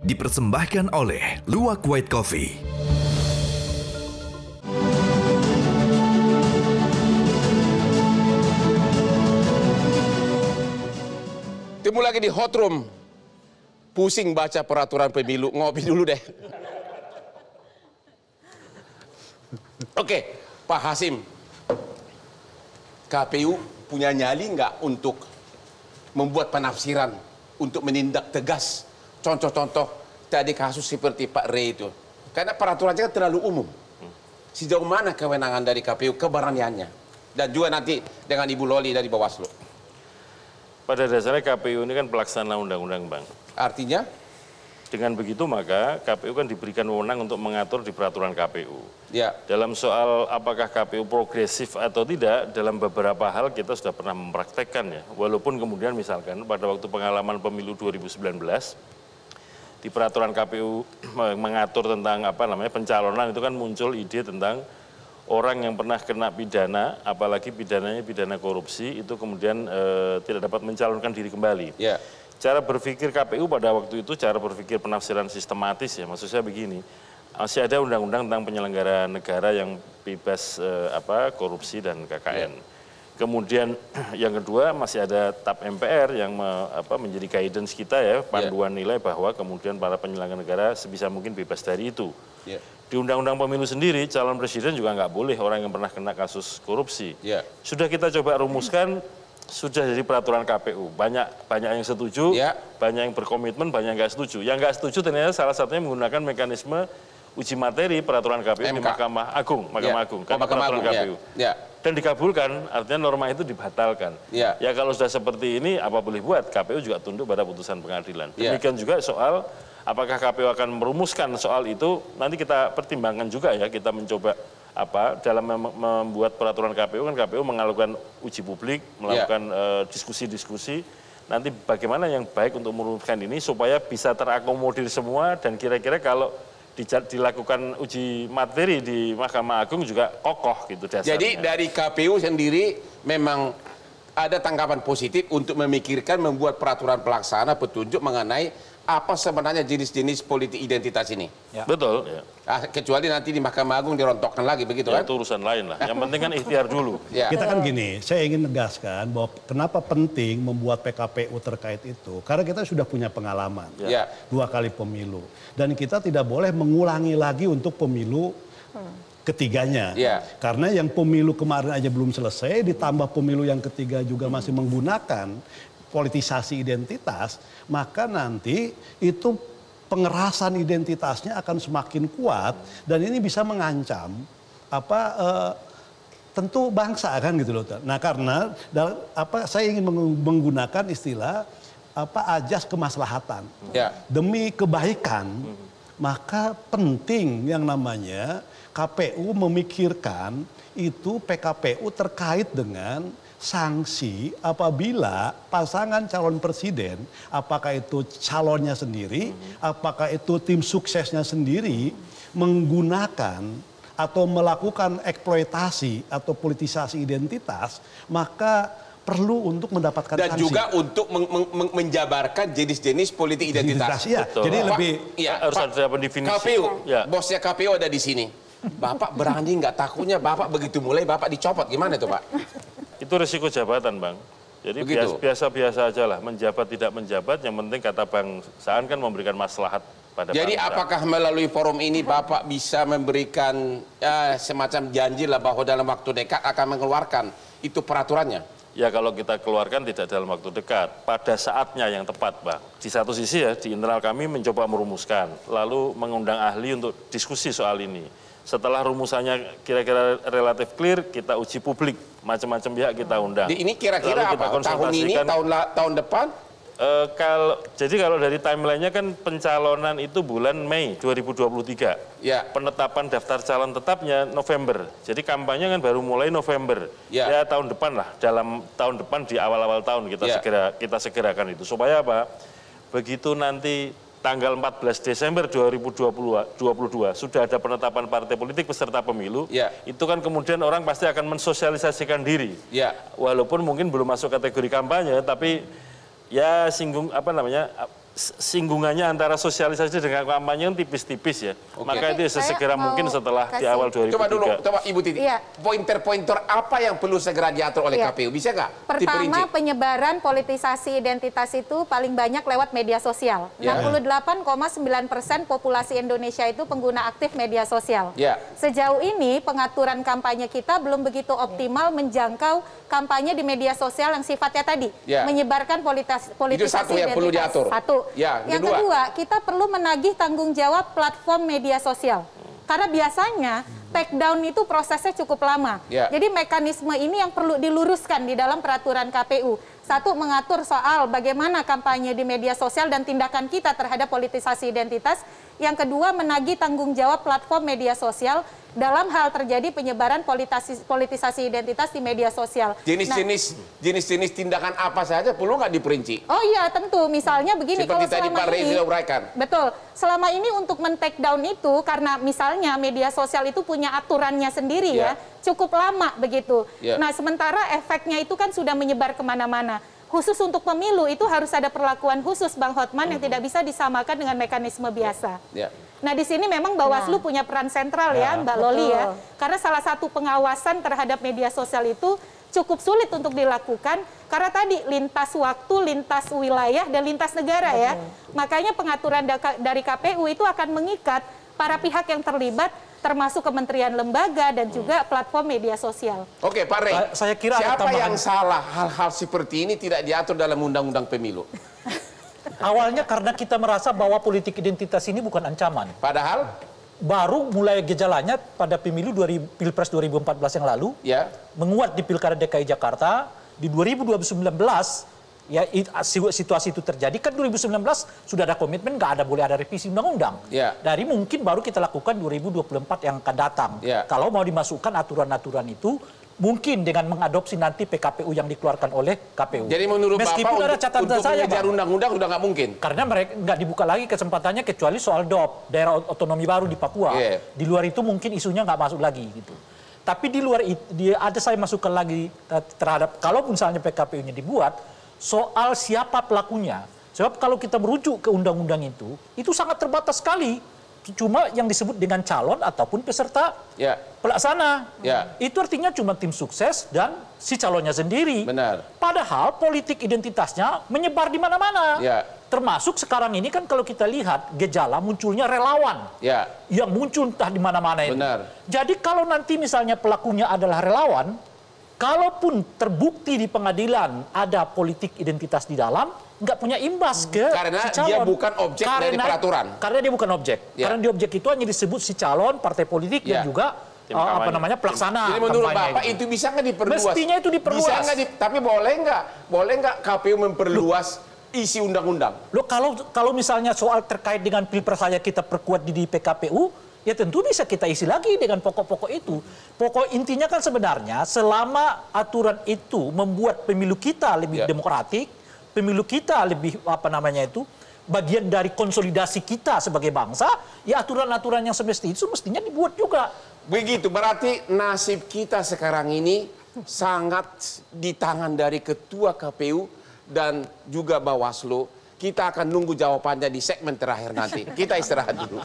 Dipersembahkan oleh Luwak White Coffee. Temu lagi di Hot Room. Pusing baca peraturan pemilu, ngopi dulu deh. Oke, Pak Hasim. KPU punya nyali nggak untuk membuat penafsiran, untuk menindak tegas? Contoh-contoh tadi kasus seperti Pak Rey itu. Karena peraturannya kan terlalu umum. Sejauh mana kewenangan dari KPU, keberaniannya? Dan juga nanti dengan Ibu Loli dari Bawaslu. Pada dasarnya KPU ini kan pelaksana undang-undang, Bang. Artinya? Dengan begitu maka KPU kan diberikan wewenang untuk mengatur di peraturan KPU. Ya. Dalam soal apakah KPU progresif atau tidak, dalam beberapa hal kita sudah pernah mempraktekkan ya. Walaupun kemudian misalkan pada waktu pengalaman pemilu 2019, di peraturan KPU mengatur tentang pencalonan itu kan muncul ide tentang orang yang pernah kena pidana, apalagi pidananya pidana korupsi, itu kemudian tidak dapat mencalonkan diri kembali. Ya. Cara berpikir KPU pada waktu itu, cara berpikir penafsiran sistematis ya, maksud saya begini, masih ada undang-undang tentang penyelenggara negara yang bebas korupsi dan KKN. Kemudian yang kedua masih ada TAP MPR yang menjadi guidance kita ya, panduan nilai bahwa kemudian para penyelenggara negara sebisa mungkin bebas dari itu. Yeah. Di Undang-Undang Pemilu sendiri, calon presiden juga nggak boleh orang yang pernah kena kasus korupsi. Yeah. Sudah kita coba rumuskan, sudah jadi peraturan KPU. Banyak yang setuju, banyak yang berkomitmen, banyak yang nggak setuju. Yang nggak setuju ternyata salah satunya menggunakan mekanisme uji materi peraturan KPU di Mahkamah Agung. Agung, karena peraturan KPU. Dan dikabulkan, artinya norma itu dibatalkan. Ya kalau sudah seperti ini, apa boleh buat? KPU juga tunduk pada putusan pengadilan. Demikian juga soal apakah KPU akan merumuskan soal itu, nanti kita pertimbangkan juga ya, kita mencoba dalam membuat peraturan KPU, kan KPU mengalukan uji publik, melakukan diskusi-diskusi, nanti bagaimana yang baik untuk merumuskan ini supaya bisa terakomodir semua dan kira-kira kalau dilakukan uji materi di Mahkamah Agung juga kokoh gitu dasarnya. Jadi dari KPU sendiri memang ada tanggapan positif untuk memikirkan membuat peraturan pelaksana petunjuk mengenai apa sebenarnya jenis-jenis politik identitas ini. Ya. Betul. Ya. Kecuali nanti di Mahkamah Agung dirontokkan lagi begitu kan? Itu urusan lain lah. Yang penting kan ikhtiar dulu. Ya. Kita kan gini, saya ingin negaskan bahwa kenapa penting membuat PKPU terkait itu. Karena kita sudah punya pengalaman. 2 kali pemilu. Dan kita tidak boleh mengulangi lagi untuk pemilu ketiganya. Karena yang pemilu kemarin aja belum selesai, ditambah pemilu yang ketiga juga masih menggunakan politisasi identitas, maka nanti itu pengerasan identitasnya akan semakin kuat dan ini bisa mengancam tentu bangsa kan gitu loh. Nah karena saya ingin menggunakan istilah ajas kemaslahatan demi kebaikan, maka penting yang namanya KPU memikirkan itu PKPU terkait dengan sanksi apabila pasangan calon presiden, apakah itu calonnya sendiri, apakah itu tim suksesnya sendiri, menggunakan atau melakukan eksploitasi atau politisasi identitas, maka perlu untuk mendapatkan dan sanksi. Juga untuk menjabarkan jenis-jenis politik identitas. Ya. Jadi lebih harus ada pendefinisi. KPU, bosnya KPU ada di sini. Bapak berani nggak, takutnya Bapak begitu mulai Bapak dicopot, gimana itu Pak? Itu risiko jabatan, Bang. Jadi biasa-biasa aja lah, menjabat tidak menjabat, yang penting kata Bang Saan kan memberikan maslahat pada Jadi bangsa. Apakah melalui forum ini Bapak bisa memberikan semacam janji lah bahwa dalam waktu dekat akan mengeluarkan itu peraturannya? Ya kalau kita keluarkan tidak dalam waktu dekat, pada saatnya yang tepat, Bang. Di satu sisi ya, di internal kami mencoba merumuskan, lalu mengundang ahli untuk diskusi soal ini. Setelah rumusannya kira-kira relatif clear, kita uji publik, macam-macam pihak kita undang. Ini kira-kira apa? Tahun ini, tahun depan? Jadi kalau dari timelinenya kan pencalonan itu bulan Mei 2023. Penetapan daftar calon tetapnya November. Jadi kampanye kan baru mulai November. Ya tahun depan lah, dalam tahun depan di awal-awal tahun kita segerakan itu. Supaya apa? Begitu nanti tanggal 14 Desember 2022 sudah ada penetapan partai politik peserta pemilu, itu kan kemudian orang pasti akan mensosialisasikan diri. Walaupun mungkin belum masuk kategori kampanye, tapi ya singgung singgungannya antara sosialisasi dengan kampanye tipis-tipis ya. Maka itu sesegera mungkin setelah di awal 2003. Coba Ibu Titi, pointer-pointer apa yang perlu segera diatur oleh KPU? Bisa nggak? Pertama, penyebaran politisasi identitas itu paling banyak lewat media sosial. 68,9% populasi Indonesia itu pengguna aktif media sosial. Sejauh ini pengaturan kampanye kita belum begitu optimal menjangkau kampanye di media sosial yang sifatnya tadi menyebarkan politisasi itu satu yang identitas. perlu diatur. Yang kedua, kita perlu menagih tanggung jawab platform media sosial. Karena biasanya take down itu prosesnya cukup lama. Jadi mekanisme ini yang perlu diluruskan di dalam peraturan KPU. Satu, mengatur soal bagaimana kampanye di media sosial dan tindakan kita terhadap politisasi identitas. Yang kedua, menagih tanggung jawab platform media sosial dalam hal terjadi penyebaran politisasi identitas di media sosial. Jenis-jenis tindakan apa saja perlu nggak diperinci? Oh iya, tentu. Misalnya begini, seperti tadi Pak Rey sudah uraikan. Betul. Selama ini untuk men-take down itu, karena misalnya media sosial itu punya aturannya sendiri ya, cukup lama begitu. Nah, sementara efeknya itu kan sudah menyebar kemana-mana. Khusus untuk pemilu itu harus ada perlakuan khusus, Bang Hotman, yang tidak bisa disamakan dengan mekanisme biasa. Nah, di sini memang Bawaslu punya peran sentral ya, Mbak Loli ya. Karena salah satu pengawasan terhadap media sosial itu cukup sulit untuk dilakukan karena tadi lintas waktu, lintas wilayah, dan lintas negara ya. Makanya pengaturan dari KPU itu akan mengikat para pihak yang terlibat, termasuk kementerian lembaga dan juga platform media sosial. Oke, Pak Rey, saya kira siapa yang salah hal-hal seperti ini tidak diatur dalam undang-undang pemilu? Awalnya karena kita merasa bahwa politik identitas ini bukan ancaman. Padahal baru mulai gejalanya pada pemilu Pilpres 2014 yang lalu, menguat di Pilkada DKI Jakarta. Di 2019 ya situasi itu terjadi kan 2019 sudah ada komitmen nggak boleh ada revisi undang-undang. Dari mungkin baru kita lakukan 2024 yang akan datang. Kalau mau dimasukkan aturan-aturan itu mungkin dengan mengadopsi nanti PKPU yang dikeluarkan oleh KPU. Jadi menurut meskipun Bapak untuk mengejar undang-undang sudah nggak mungkin? Karena mereka nggak dibuka lagi kesempatannya kecuali soal DOP, daerah otonomi baru di Papua. Di luar itu mungkin isunya nggak masuk lagi gitu. Tapi di luar itu ada saya masukkan lagi terhadap kalau misalnya PKPU-nya dibuat soal siapa pelakunya. Sebab kalau kita merujuk ke undang-undang itu sangat terbatas sekali. Cuma yang disebut dengan calon ataupun peserta pelaksana. Itu artinya cuma tim sukses dan si calonnya sendiri. Padahal politik identitasnya menyebar di mana-mana. Termasuk sekarang ini kan kalau kita lihat gejala munculnya relawan. Yang muncul entah di mana-mana itu. Jadi kalau nanti misalnya pelakunya adalah relawan, kalaupun terbukti di pengadilan ada politik identitas di dalam, nggak punya imbas ke karena si calon. Dia bukan objek dari peraturan. Karena dia bukan objek. Karena di objek itu hanya disebut si calon, partai politik dan juga pelaksana. Jadi menurut Bapak itu bisa nggak diperluas? Mestinya itu diperluas. Bisa tapi boleh nggak KPU memperluas isi undang-undang? Loh kalau misalnya soal terkait dengan pilpres saja kita perkuat di PKPU, ya tentu bisa kita isi lagi dengan pokok-pokok itu. Pokok intinya kan sebenarnya selama aturan itu membuat pemilu kita lebih demokratik, pemilu kita lebih bagian dari konsolidasi kita sebagai bangsa, ya aturan-aturan yang semestinya itu mestinya dibuat juga. Begitu, berarti nasib kita sekarang ini sangat di tangan dari Ketua KPU dan juga Bawaslu. Kita akan nunggu jawabannya di segmen terakhir nanti. Kita istirahat dulu.